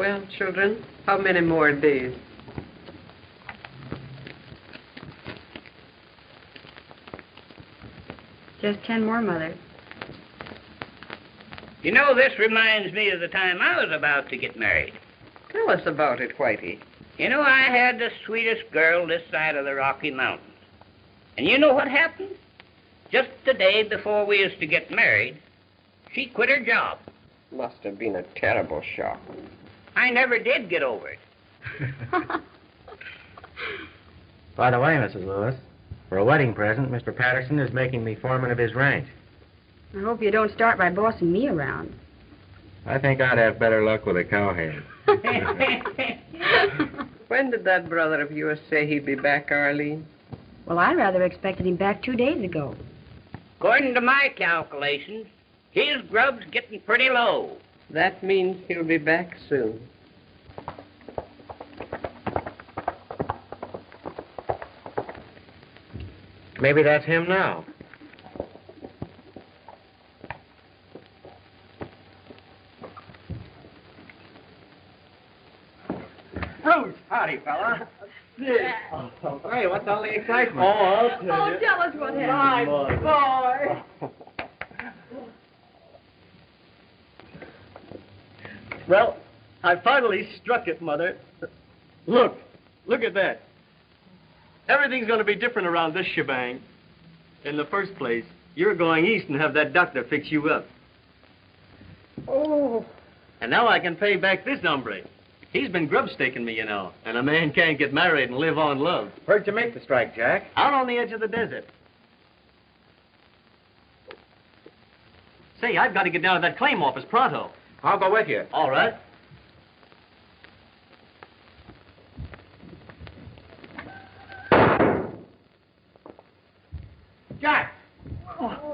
Well, children, how many more days? Just 10 more, Mother. You know, this reminds me of the time I was about to get married. Tell us about it, Whitey. You know, I had the sweetest girl this side of the Rocky Mountains. And you know what happened? Just the day before we was to get married, she quit her job. Must have been a terrible shock. I never did get over it. By the way, Mrs. Lewis, for a wedding present, Mr. Patterson is making me foreman of his ranch. I hope you don't start by bossing me around. I think I'd have better luck with a cowhead. When did that brother of yours say he'd be back, Arlene? Well, I rather expected him back 2 days ago. According to my calculations, his grub's getting pretty low. That means he'll be back soon. Maybe that's him now. Bruce, howdy, fella. Hey, what's all the excitement? Oh, I'll tell you. Tell us what happened. My boy. Well, I finally struck it, Mother. Look at that. Everything's going to be different around this shebang. In the first place, you're going east and have that doctor fix you up. Oh. And now I can pay back this hombre. He's been grub-staking me, you know, and a man can't get married and live on love. Where'd you make the strike, Jack? Out on the edge of the desert. Say, I've got to get down to that claim office pronto. I'll go with you. All right. Jack! Oh.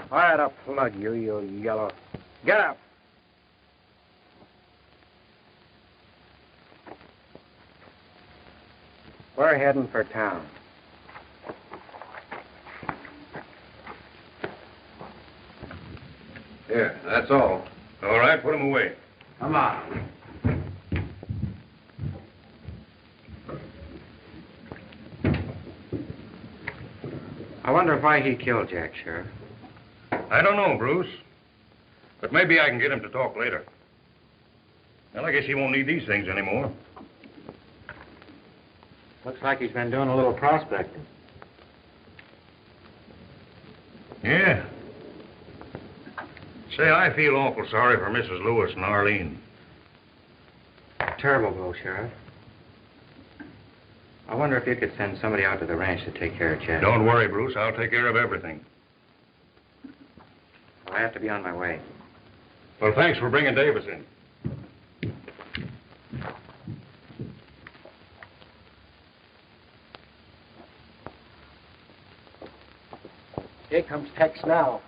Fire the plug, you yellow. Get up. We're heading for town. Yeah, that's all. All right, put him away. Come on. I wonder why he killed Jack, Sheriff. I don't know, Bruce. But maybe I can get him to talk later. Well, I guess he won't need these things anymore. Looks like he's been doing a little prospecting. Yeah. Say, I feel awful sorry for Mrs. Lewis and Arlene. Terrible blow, Sheriff. I wonder if you could send somebody out to the ranch to take care of Jack. Don't worry, Bruce. I'll take care of everything. I have to be on my way. Well, thanks for bringing Davis in. Here comes Tex now.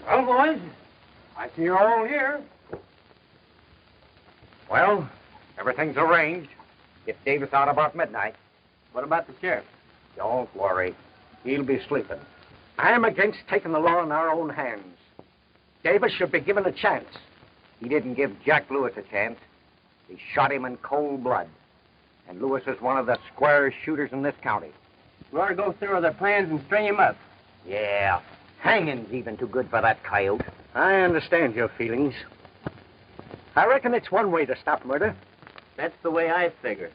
Well, boys, I see you're all here. Well, everything's arranged. Get Davis out about midnight. What about the sheriff? Don't worry. He'll be sleeping. I'm against taking the law in our own hands. Davis should be given a chance. He didn't give Jack Lewis a chance. He shot him in cold blood. And Lewis is one of the squarest shooters in this county. We ought to go through their plans and string him up. Yeah, hanging's even too good for that coyote. I understand your feelings. I reckon it's one way to stop murder. That's the way I figure.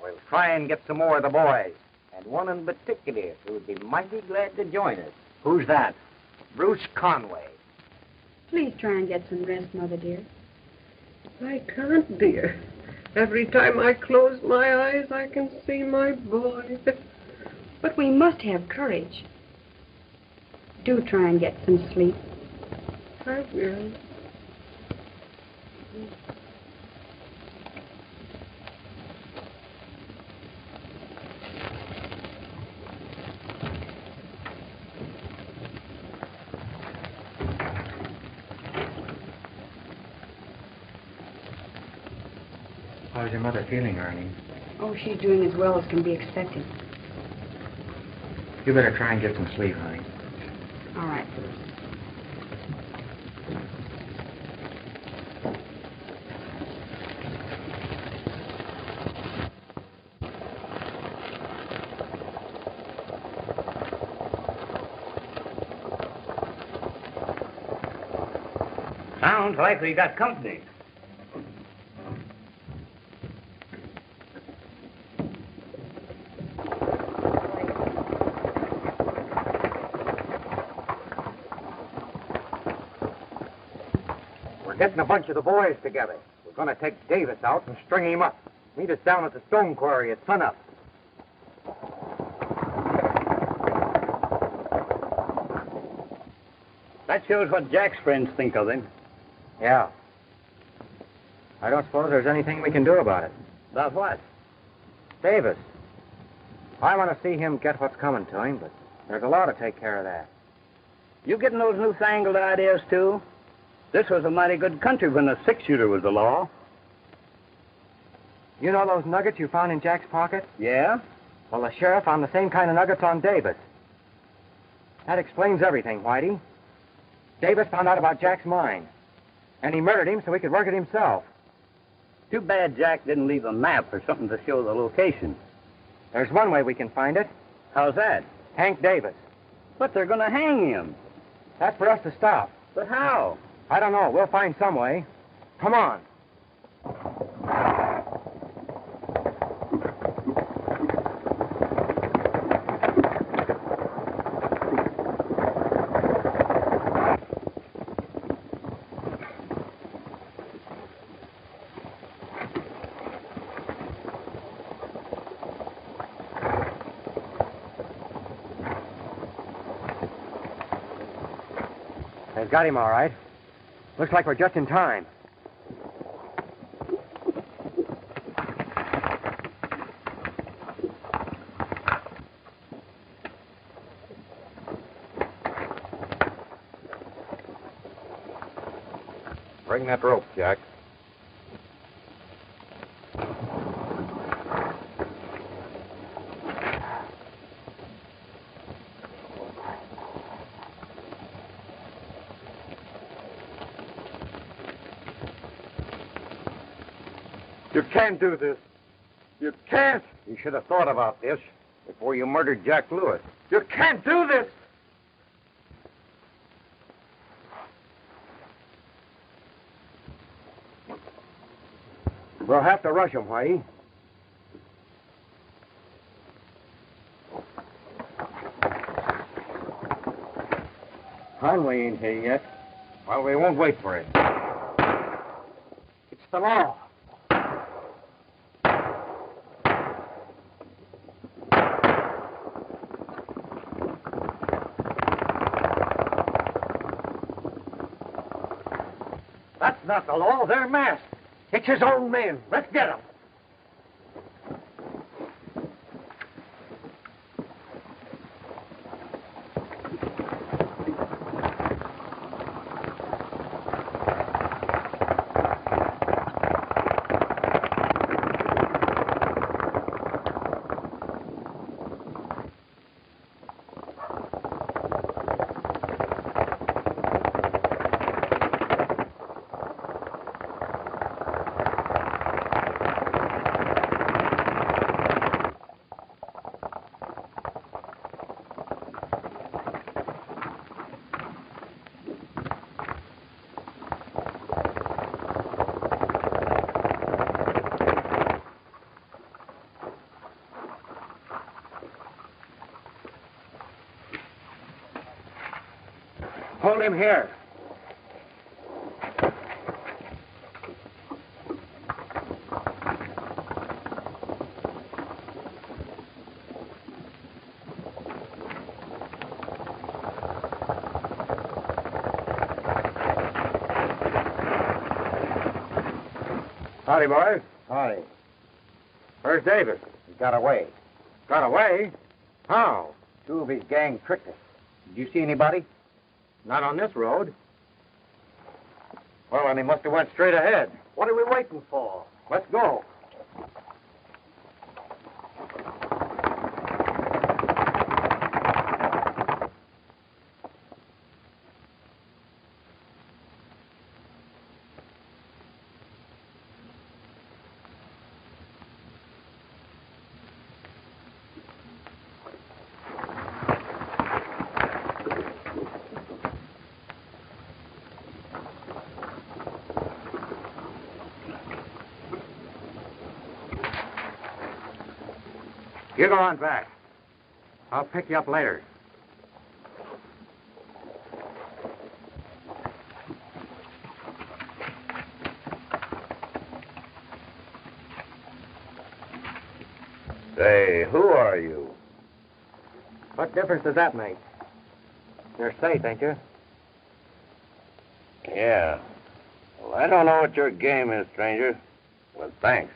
We'll try and get some more of the boys. And one in particular who would be mighty glad to join us. Who's that? Bruce Conway. Please try and get some rest, Mother dear. I can't, dear. Every time I close my eyes, I can see my boy. But we must have courage. Do try and get some sleep. I will. How's your mother feeling, Arlene? Oh, she's doing as well as can be expected. You better try and get some sleep, honey. All right, Bruce. Sounds like we got company. We're getting a bunch of the boys together. We're going to take Davis out and string him up. Meet us down at the stone quarry at sunup. That shows what Jack's friends think of him. Yeah. I don't suppose there's anything we can do about it. About what? Davis. I want to see him get what's coming to him, but there's a law to take care of that. You getting those newfangled ideas, too? This was a mighty good country when the six-shooter was the law. You know those nuggets you found in Jack's pocket? Yeah? Well, the sheriff found the same kind of nuggets on Davis. That explains everything, Whitey. Davis found out about Jack's mine, and he murdered him so he could work it himself. Too bad Jack didn't leave a map or something to show the location. There's one way we can find it. How's that? Hank Davis. But they're going to hang him. That's for us to stop. But how? I don't know. We'll find some way. Come on. They've got him all right. Looks like we're just in time. Bring that rope, Jack. You can't do this. You can't. You should have thought about this before you murdered Jack Lewis. You can't do this. We'll have to rush him, Whitey. Conway ain't here yet. Well, we won't wait for it. It's the law. That's not the law. They're masked. It's his own men. Let's get them. hold him here. Howdy, boys. Howdy. Where's Davis? He got away. Got away? How? Two of his gang tricked us. Did you see anybody? Not on this road. Well, then he must have went straight ahead. What are we waiting for? Let's go. You go on back. I'll pick you up later. Say, who are you? What difference does that make? You're safe, ain't you? Yeah. Well, I don't know what your game is, stranger. Well, thanks.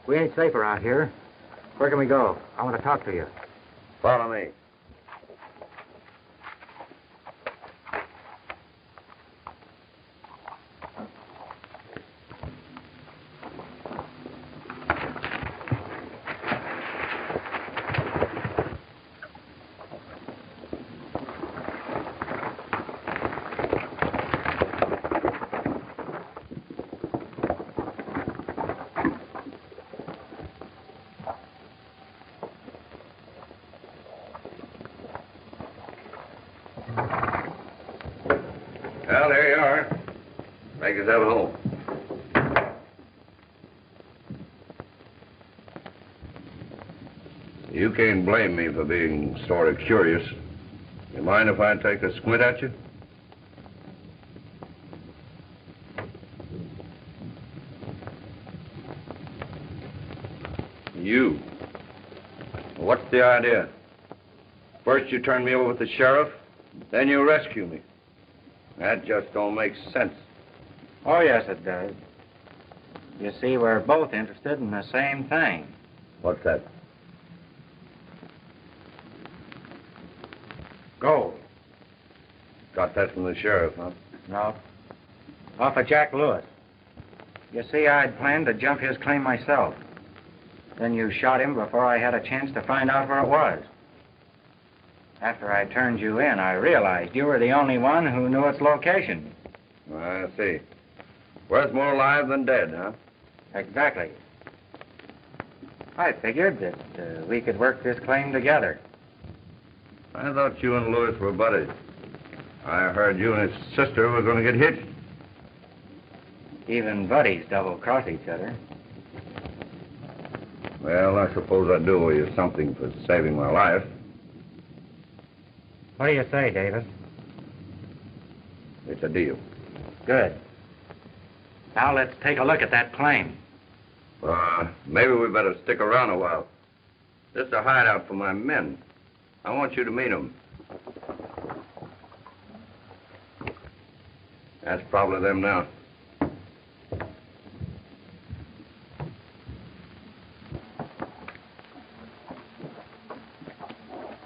We ain't safe around here. Where can we go? I want to talk to you. Follow me. Well, there you are. Make yourself at home. You can't blame me for being sort of curious. You mind if I take a squint at you? You. What's the idea? First you turn me over with the sheriff, then you rescue me. That just don't make sense. Oh, yes, it does. You see, we're both interested in the same thing. What's that? Gold. Got that from the sheriff, huh? No. Off of Jack Lewis. You see, I'd planned to jump his claim myself. Then you shot him before I had a chance to find out where it was. After I turned you in, I realized you were the only one who knew its location. I see. Worth more alive than dead, huh? Exactly. I figured that we could work this claim together. I thought you and Lewis were buddies. I heard you and his sister were going to get hitched. Even buddies double-cross each other. Well, I suppose I do owe you something for saving my life. What do you say, Davis? It's a deal. Good. Now let's take a look at that claim. Maybe we better stick around a while. This is a hideout for my men. I want you to meet them. That's probably them now.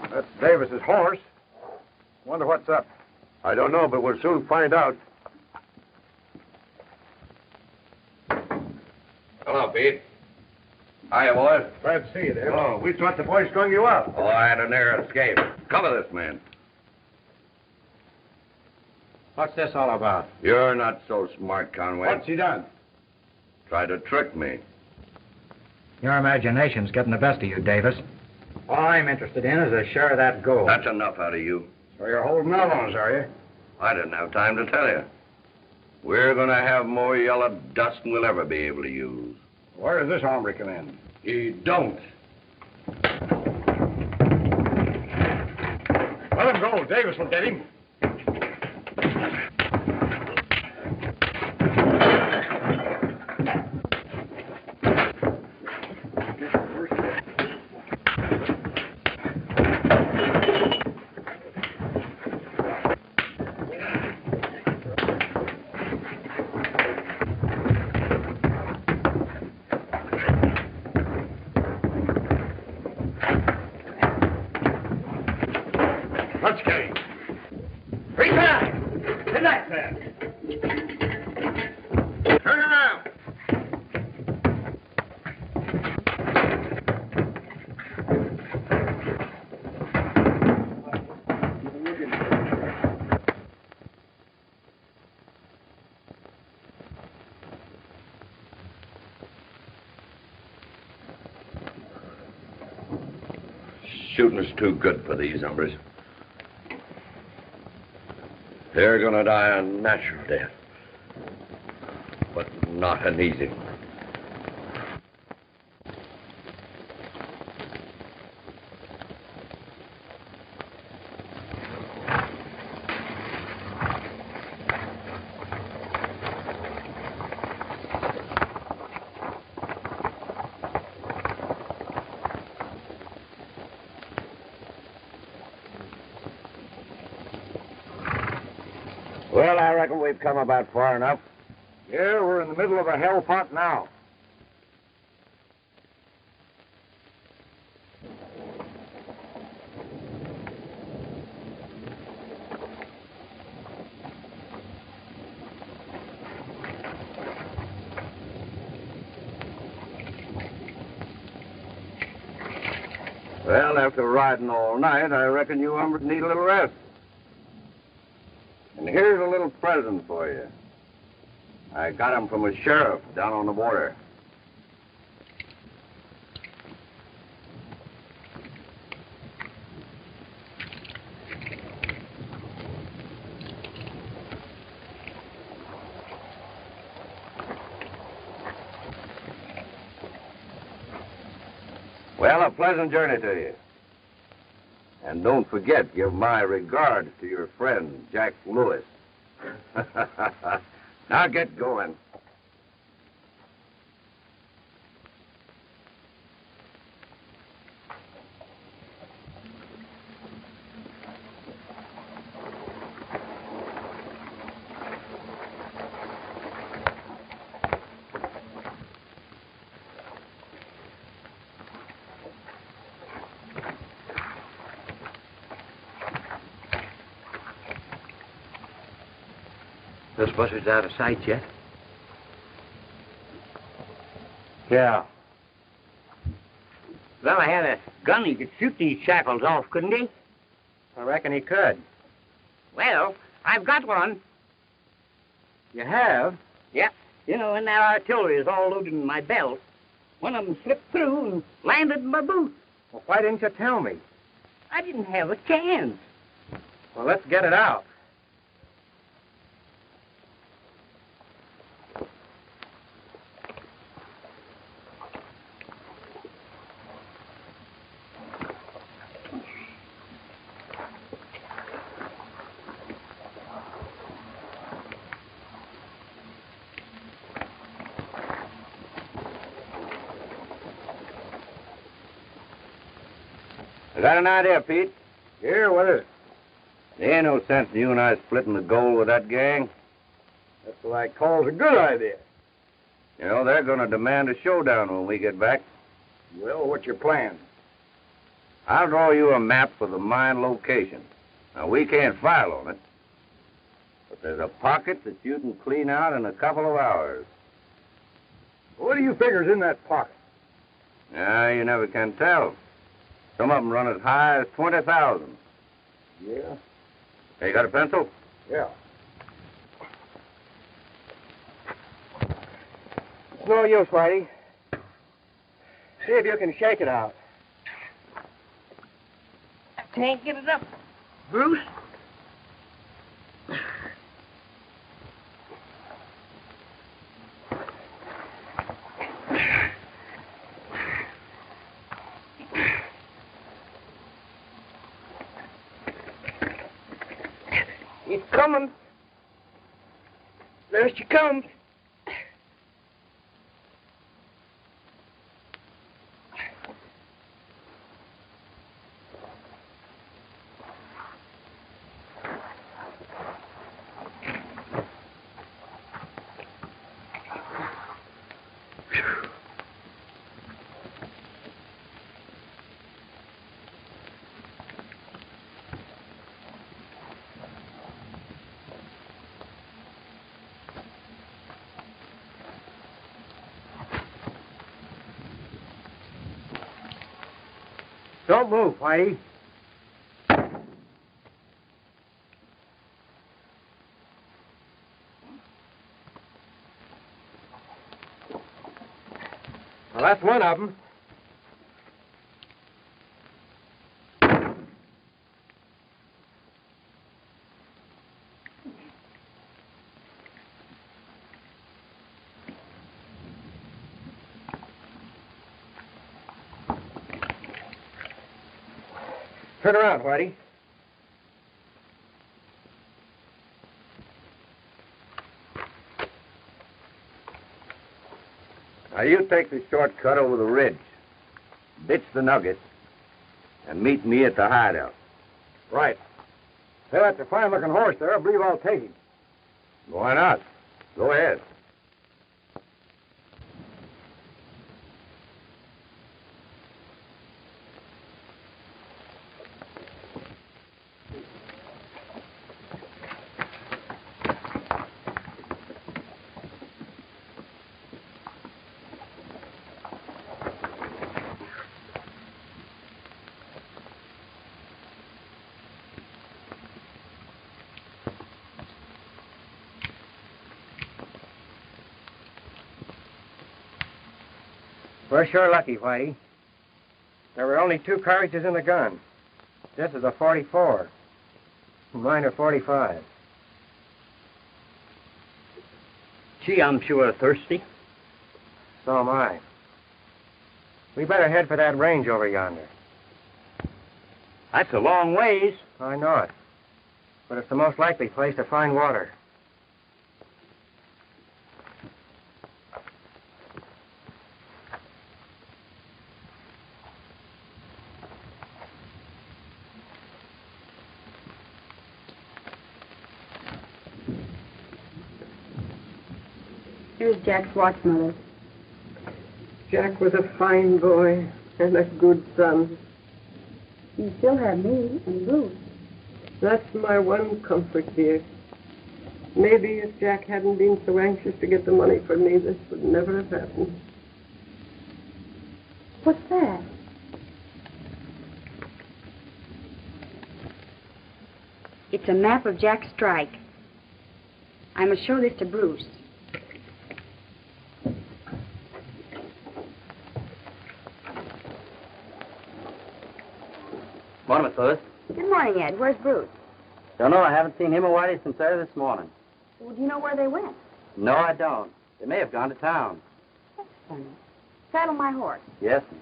That's Davis's horse. Wonder what's up. I don't know, but we'll soon find out. Hello, Pete. Hiya, boys. Glad to see you there. Oh, we thought the boy strung you up. Oh, I had a near escape. Cover this man. What's this all about? You're not so smart, Conway. What's he done? Tried to trick me. Your imagination's getting the best of you, Davis. All I'm interested in is a share of that gold. That's enough out of you. So you're holding out on us, are you? I didn't have time to tell you. We're going to have more yellow dust than we'll ever be able to use. Where does this hombre come in? He don't. Well, Let him go. Davis will get him. Let's get him. Free time. Good night, man. Turn around. Shooting's too good for these hombres. They're gonna die a natural death, but not an easy one. Well, I reckon we've come about far enough. Yeah, we're in the middle of a hell pot now. Well, after riding all night, I reckon you hombres need a little rest. And here's a little present for you. I got him from a sheriff down on the border. Well, a pleasant journey to you. And don't forget, give my regards to your friend, Jack Lewis. Now get going. Those buzzards out of sight yet? Yeah. Well, I had a gun. He could shoot these shackles off, couldn't he? I reckon he could. Well, I've got one. You have? Yep. You know, when that artillery is all loaded in my belt, one of them slipped through and landed in my boot. Well, why didn't you tell me? I didn't have a chance. Well, let's get it out. I got an idea, Pete. Yeah, what is it? There ain't no sense in you and I splitting the gold with that gang. That's what I call a good idea. You know, they're gonna demand a showdown when we get back. Well, what's your plan? I'll draw you a map for the mine location. Now, we can't file on it, but there's a pocket that you can clean out in a couple of hours. What do you figure's in that pocket? You never can tell. Some of them run as high as 20,000. Yeah. Hey, you got a pencil? Yeah. It's no use, Whitey. See if you can shake it out. I can't get it up, Bruce. She's coming. There she comes. Don't move, Whitey. Well, that's one of them. Turn around, Whitey. Now, you take the shortcut over the ridge, ditch the nugget, and meet me at the hideout. Right. Hey, that's a fine-looking horse there. I believe I'll take him. Why not? Go ahead. We're sure lucky, Whitey. There were only 2 cartridges in the gun. This is a 44. Mine are 45. Gee, I'm sure thirsty. So am I. We better head for that range over yonder. That's a long ways. I know it. But it's the most likely place to find water. Here's Jack's watch, Mother. Jack was a fine boy and a good son. You still have me and Bruce. That's my one comfort, dear. Maybe if Jack hadn't been so anxious to get the money for me, this would never have happened. What's that? It's a map of Jack's strike. I must show this to Bruce. Morning, Miss Lewis. Good morning, Ed. Where's Bruce? Don't know. I haven't seen him or Whitey since early this morning. Well, do you know where they went? No, I don't. They may have gone to town. That's funny. Saddle my horse. Yes, ma'am.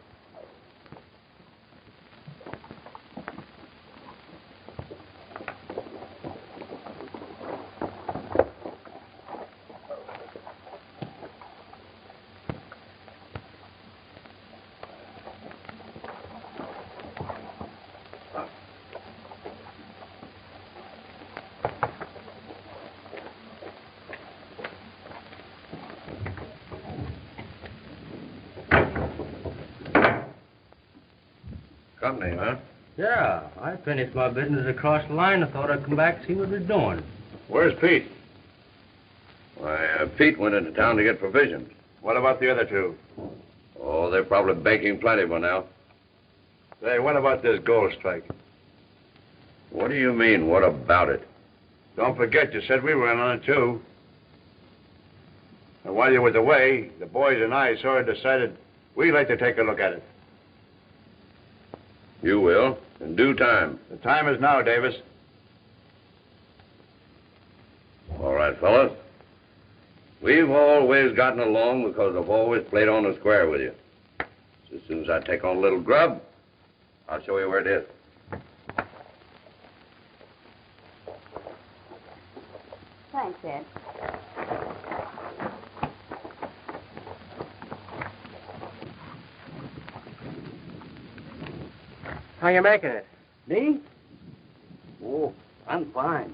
Company, huh? Yeah, I finished my business across the line. I thought I'd come back and see what they're doing. Where's Pete? Why, Pete went into town to get provisions. What about the other 2? Oh, they're probably baking plenty by now. Say, what about this gold strike? What do you mean, what about it? Don't forget, you said we were in on it, too. And while you was away, the boys and I sort of decided we'd like to take a look at it. You will, in due time. The time is now, Davis. All right, fellas. We've always gotten along because I've always played on the square with you. So as soon as I take on a little grub, I'll show you where it is. said. How you making it? Me? Oh, I'm fine.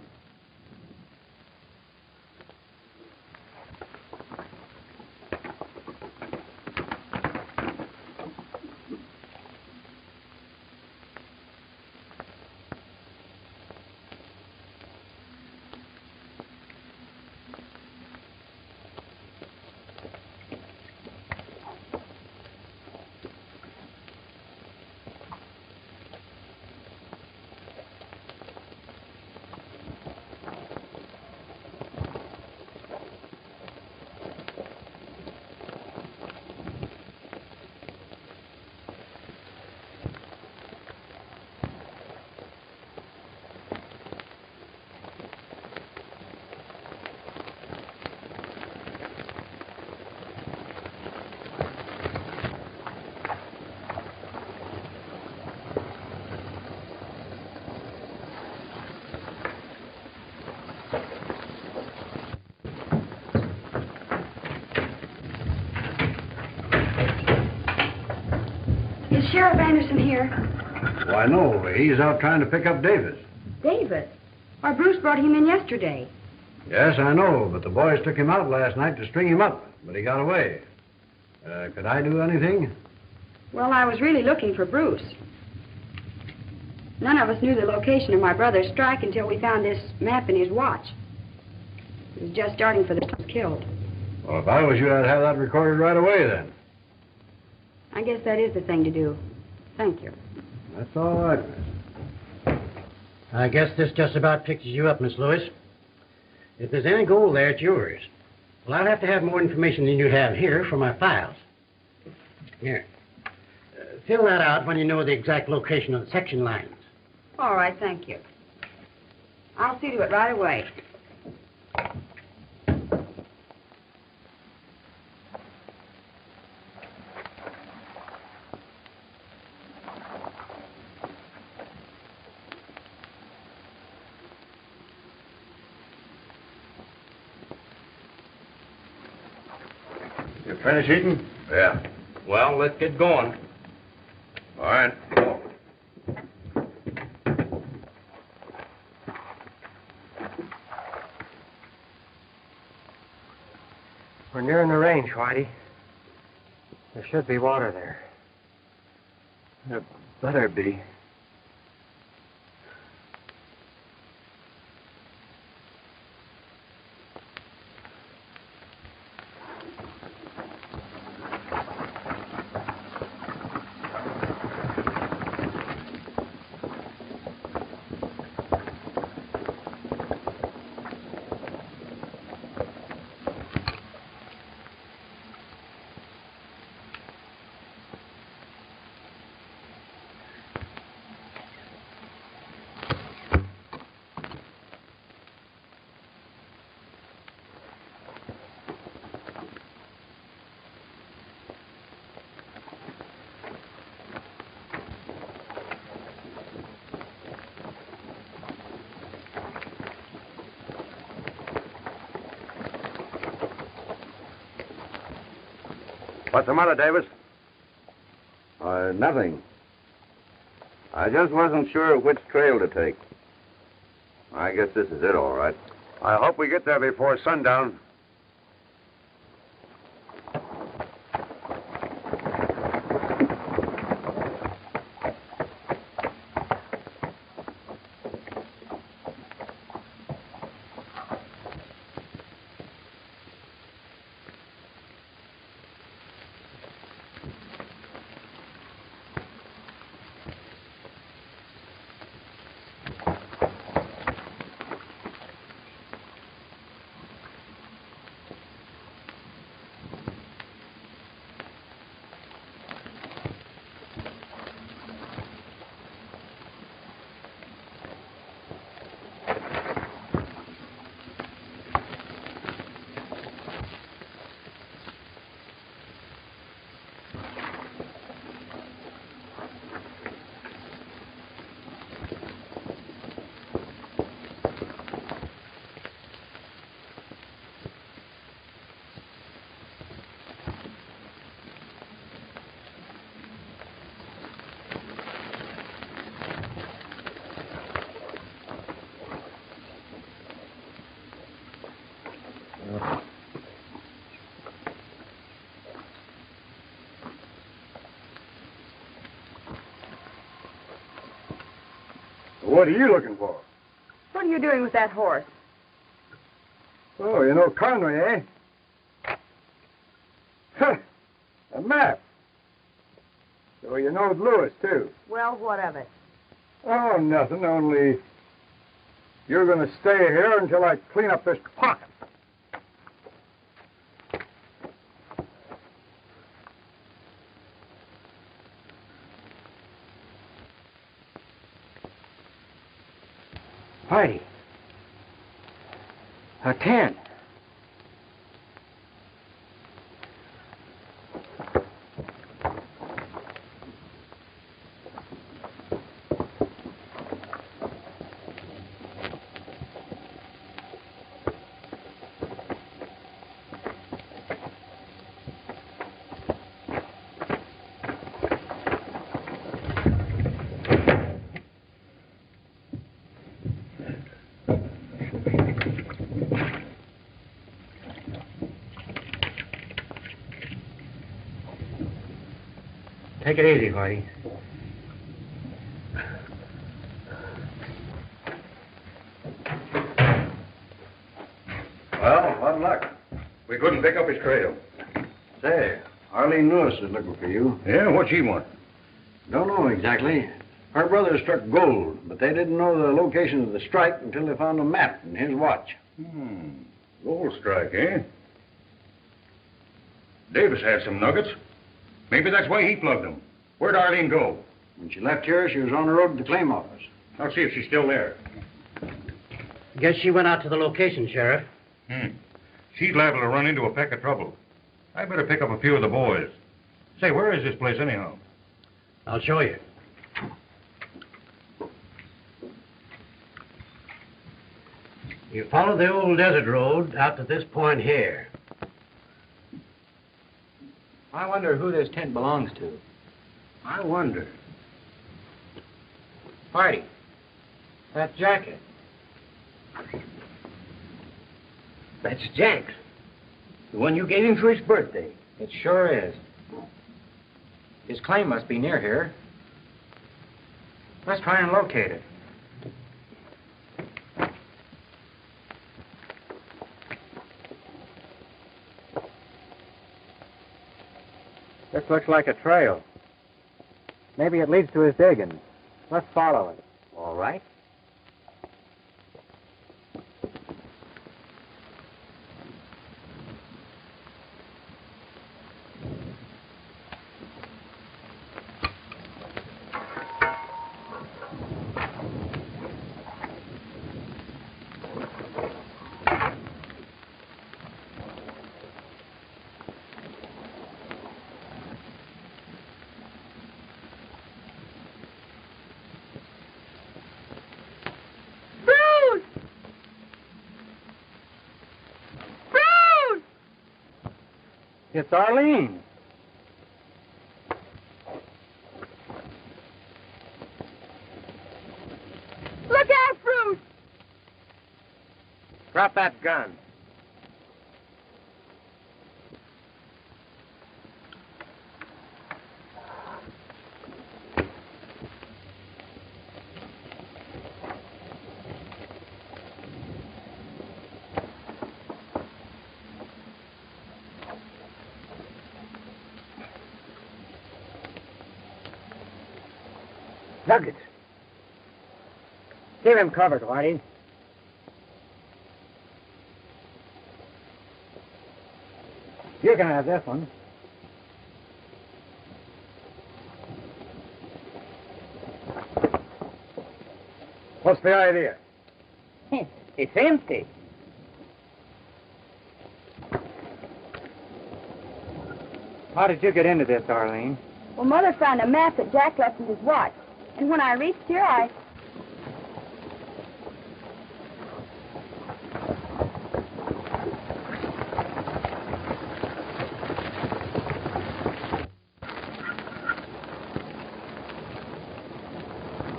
Is Sheriff Anderson here? Why, no. He's out trying to pick up Davis. David? Why, Bruce brought him in yesterday. Yes, I know, but the boys took him out last night to string him up, but he got away. Could I do anything? Well, I was really looking for Bruce. None of us knew the location of my brother's strike until we found this map in his watch. He was just starting for the time he was killed. Well, if I was you, I'd have that recorded right away then. I guess that is the thing to do. Thank you. That's all right, miss. I guess this just about fixes you up, Miss Lewis. If there's any gold there, it's yours. Well, I'll have to have more information than you have here for my files. Here. Fill that out when you know the exact location of the section lines. All right, thank you. I'll see to it right away. You finished eating? Yeah. Well, let's get going. All right. We're nearing the range, Whitey. There should be water there. There better be. What's the matter, Davis? Nothing. I just wasn't sure which trail to take. I guess this is it, all right. I hope we get there before sundown. What are you looking for? What are you doing with that horse? Oh, you know Conway, eh? Huh. A map. So you know Lewis, too. Well, what of it? Oh, nothing, only you're going to stay here until I clean up this pocket. Whitey. A tent. Take it easy, Whitey. Well, what luck? We couldn't pick up his trail. Say, Arlene Lewis is looking for you. Yeah, what she want? Don't know exactly. Her brother struck gold, but they didn't know the location of the strike until they found a map in his watch. Gold strike, eh? Davis had some nuggets. Maybe that's why he plugged them. Where'd Arlene go? When she left here, she was on the road to the claim office. I'll see if she's still there. Guess she went out to the location, Sheriff. She's liable to run into a peck of trouble. I better pick up a few of the boys. Say, where is this place anyhow? I'll show you. You follow the old desert road out to this point here. I wonder who this tent belongs to. I wonder. Whitey, that jacket. That's Jack's. The one you gave him for his birthday. It sure is. His claim must be near here. Let's try and locate it. This looks like a trail. Maybe it leads to his diggings. Let's follow it. All right. It's Arlene. Look out, Bruce! Drop that gun. Nuggets. Keep him covered, Whitey. You can have this one. What's the idea? It's empty. How did you get into this, Arlene? Well, Mother found a map that Jack left in his watch. And when I reached here,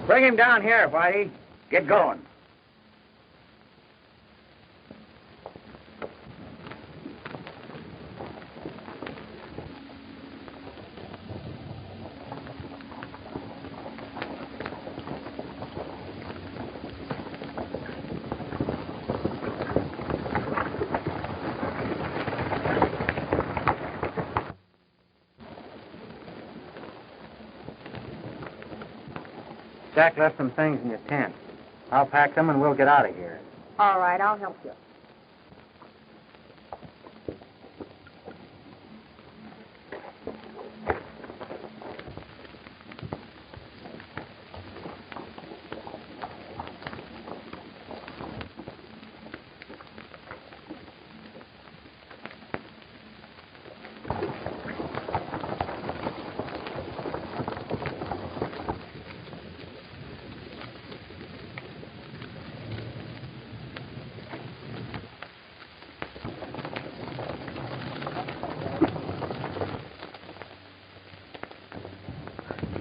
Bring him down here, Whitey. Get going. Jack left some things in your tent. I'll pack them and we'll get out of here. All right, I'll help you.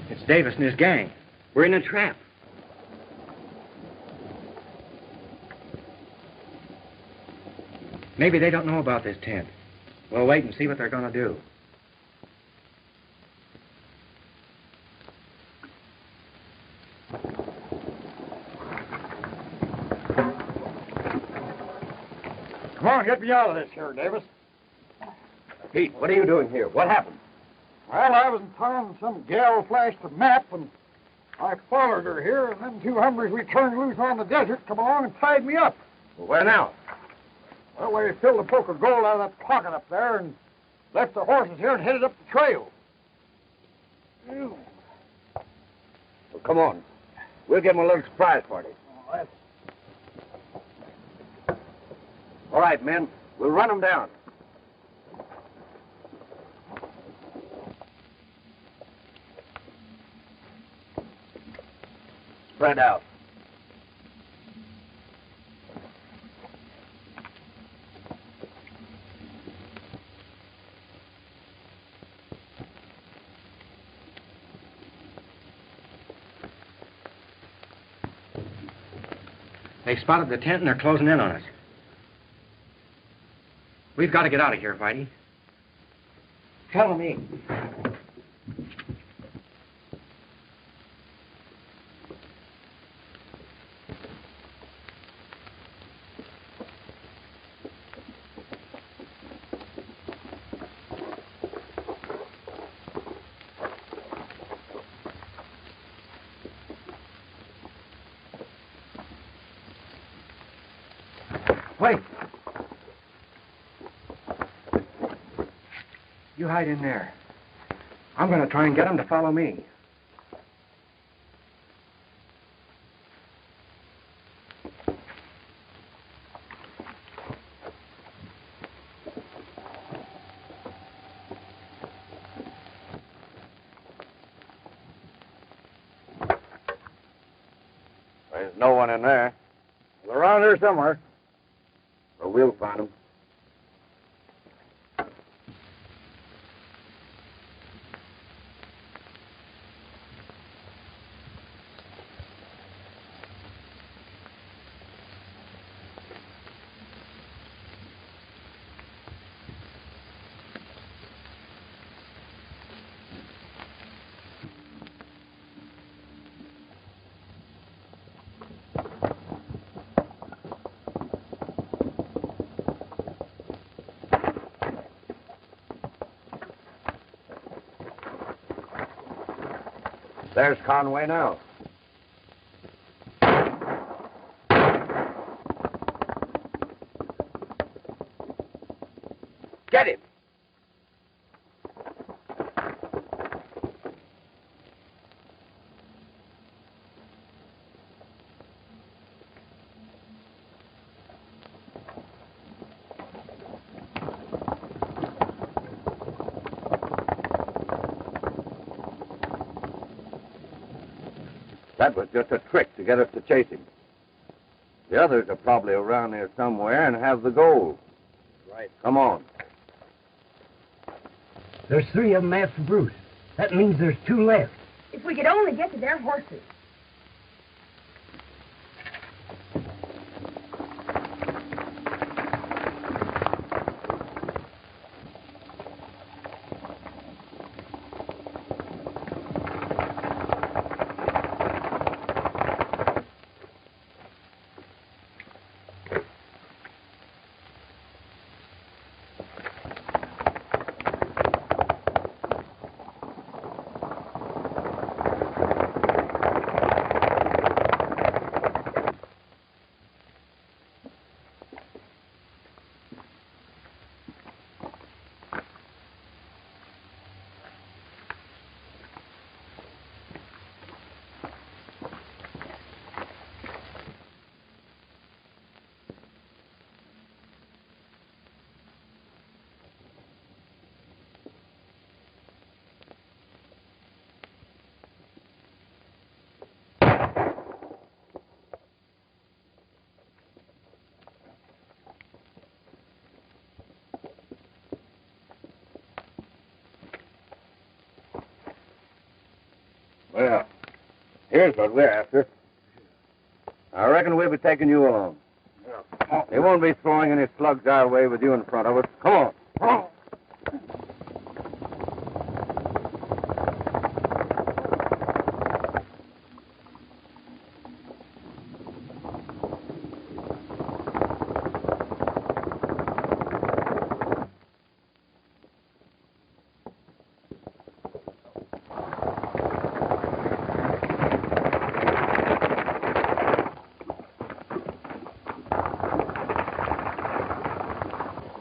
It's Davis and his gang. We're in a trap. Maybe they don't know about this tent. We'll wait and see what they're going to do. Come on, get me out of this here, Davis. Pete, what are you doing here? What happened? Well, I was in town and some gal flashed a map, and I followed her here, and them two hombres we turned loose on the desert come along and tied me up. Well, where now? Well, we filled a poke of gold out of that pocket up there and left the horses here and headed up the trail. Well, come on. We'll give them a little surprise party. All right, men. We'll run them down. Spread out. They spotted the tent and they're closing in on us. We've got to get out of here, Whitey. Follow me. Wait. You hide in there. I'm going to try and get them to follow me. There's no one in there. They're around here somewhere. Well, we'll find them. There's Conway now. Get him! That was just a trick to get us to chase him. The others are probably around here somewhere and have the gold. Right. Come on. There's 3 of them after Bruce. That means there's 2 left. If we could only get to their horses. Well, here's what we're after. I reckon we'll be taking you along. They won't be throwing any slugs our way with you in front of us. Come on. Come on.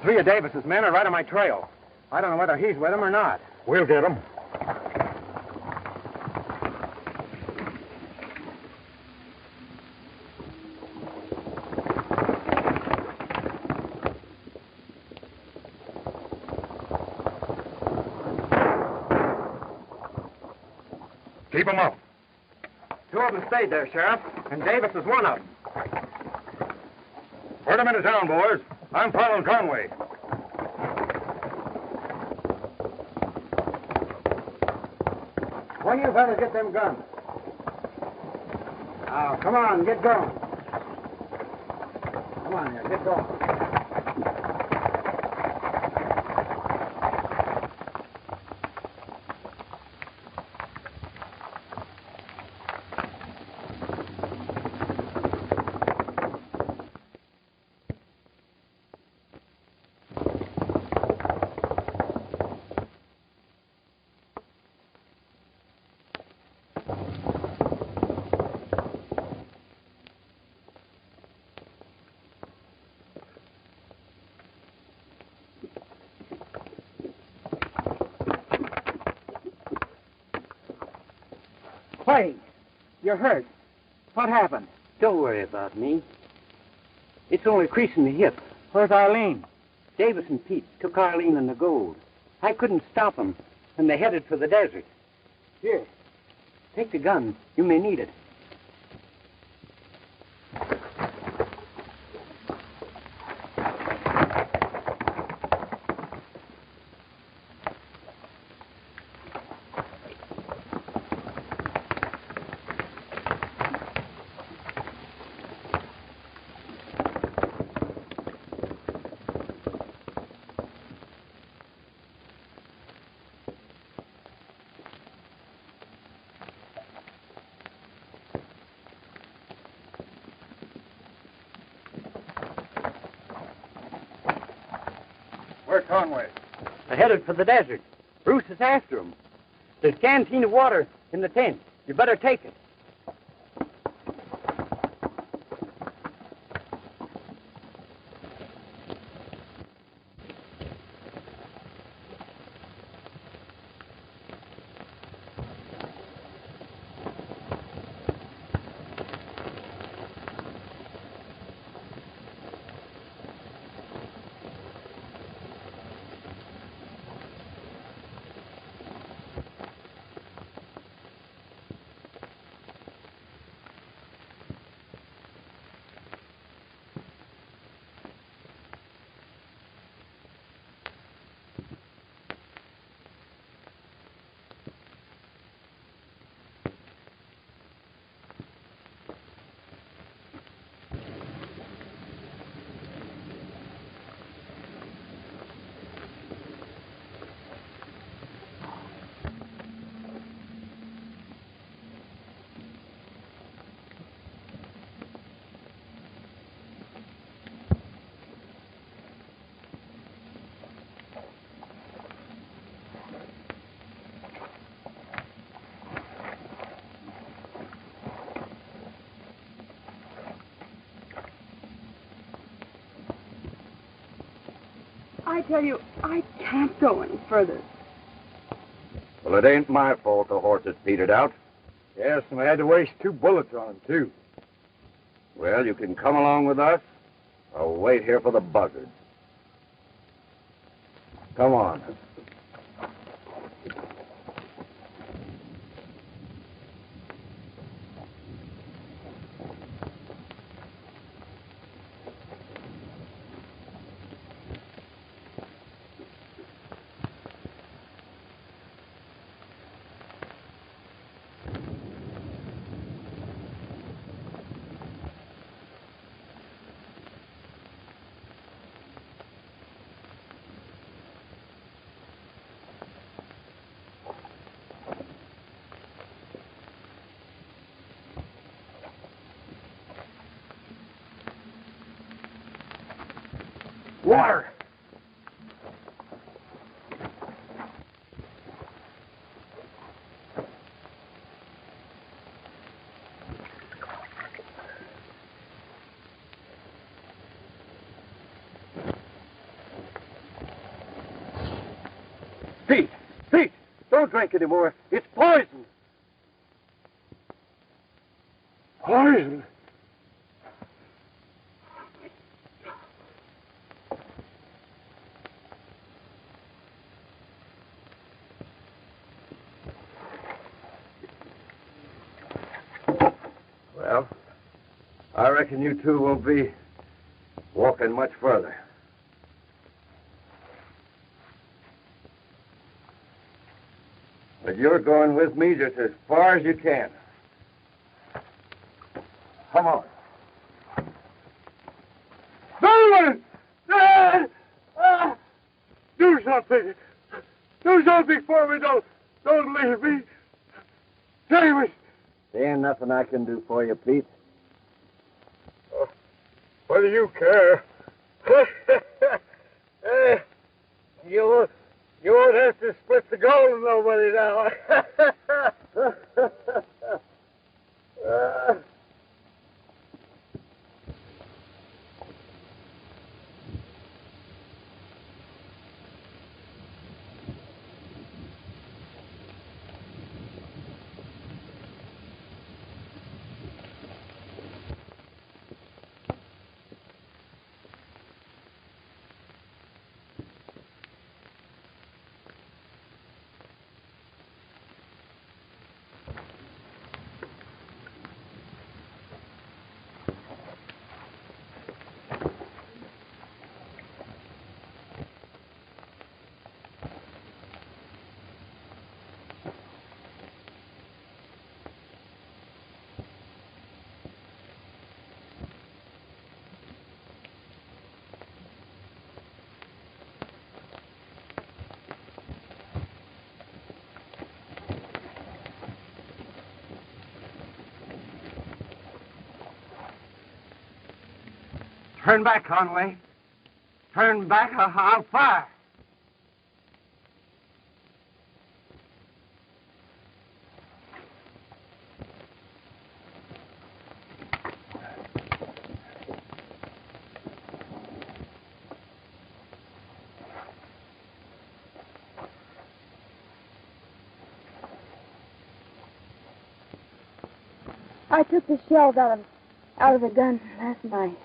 Three of Davis's men are right on my trail. I don't know whether he's with them or not. We'll get him. Keep him up. Two of them stayed there, Sheriff, and Davis is one of them. Put him into town, boys. I'm following Conway. When you fellas get them guns? Now, come on, get going. Come on here, get going. Hey, you're hurt. What happened? Don't worry about me. It's only a crease in the hip. Where's Arlene? Davis and Pete took Arlene and the gold. I couldn't stop them, and they headed for the desert. Here, take the gun. You may need it. Where's Conway? They're headed for the desert. Bruce is after them. There's a canteen of water in the tent. You better take it. I tell you, I can't go any further. Well, it ain't my fault the horse is petered out. Yes, and we had to waste 2 bullets on him, too. Well, you can come along with us, or wait here for the buzzards. Come on. Water! Pete, don't drink anymore. It's poison. Poison? Well, I reckon you two won't be walking much further. But you're going with me just as far as you can. Come on. Donovan! Do something. Do something for me. Don't leave me. David! There ain't nothing I can do for you, Pete. What do you care? You won't have to split the gold with nobody now. Turn back, Conway. Turn back, or I'll fire. I took the shells out of the gun last night.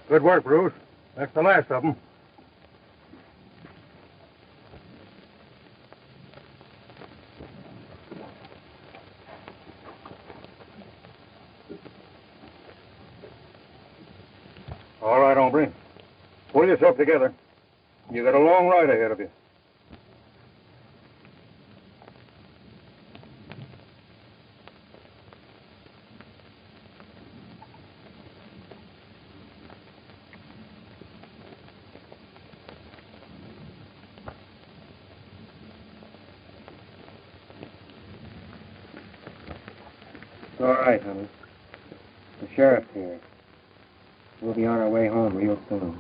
Good work, Bruce. That's the last of them. All right, hombre. Pull yourself together. You got a long ride ahead of you. All right, honey. The sheriff's here. We'll be on our way home real soon.